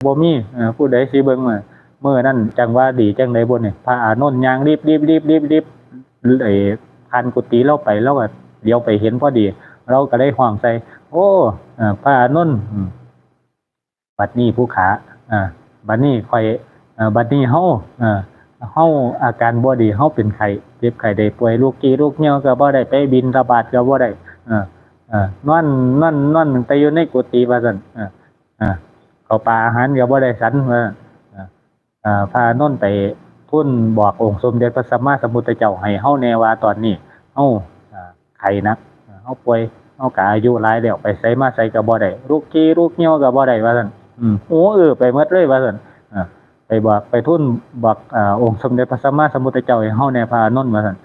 บ่มีผู้ใดสิเบิ่งเมื่อนั้นจังว่าดีจังไดบ่นี่พระอานนท์ย่างรีบไอ้ผ่านกุฏิเราไปเราก็เลี้ยวไปเห็นพอดีเราก็ได้ฮ้องใส่โอ้พระอานนท์บัดนี้ผู้ขาบัดนี้ค่อยบัดนี้เฮาอาการบ่ดีเฮาเป็นไข้เจ็บไข้ได้ป่วยลูกกี้ลูกเหี่ยวก็บ่ได้ไปบิณฑบาตก็บ่ได้นอนแต่อยู่ในกุฏิว่าซั่นข้าวปลาอาหารก็บ่ได้ฉันว่าพาโน่นไปทูลบอกองค์สมเด็จพระสัมมาสัมพุทธเจ้าให้เฮาแน่ว่าตอนนี้เฮาไข้หนักเฮาป่วยเฮาก็อายุหลายแล้วไปไสมาไสก็บ่ได้ลูกกี้ลูกเหี่ยวก็บ่ได้ว่าซั่นไปหมดเลยว่าซั่นไปบอกไปทูลบอกองค์สมเด็จพระสัมมาสัมพุทธเจ้าให้เฮาแน่พาโน่นว่าซั่น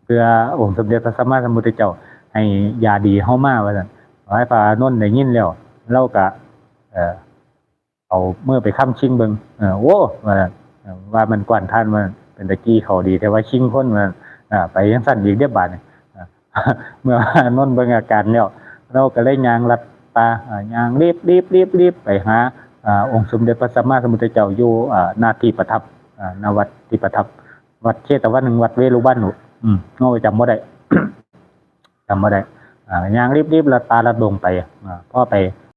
เพื่อองค์สมเด็จพระสัมมาสัมพุทธเจ้าให้ยาดีเฮามาว่าซั่นให้พาโน่นได้ยินแล้วเราก็เอาเมื่อไปค้ำชิงเบิ่งโอ้ว่ามันกวนท่านมันเป็นตะกี้เขาดีแต่ว่าชิงคนมันไปยังสั่นอีกเรียบบาดเมื่อนนเบิ่งอาการแล้วเราก็เลยย่างลัดตาย่างรีบไปหาองค์สมเด็จพระสัมมาสัมพุทธเจ้าอยู่ณที่ประทับณวัดที่ประทับวัดเชตวันหนึ่งวัดเวรุวันหนุโง่จำบ่ได้ จำบ่ได้ย่างรีบละตาละดงไปพ่อไป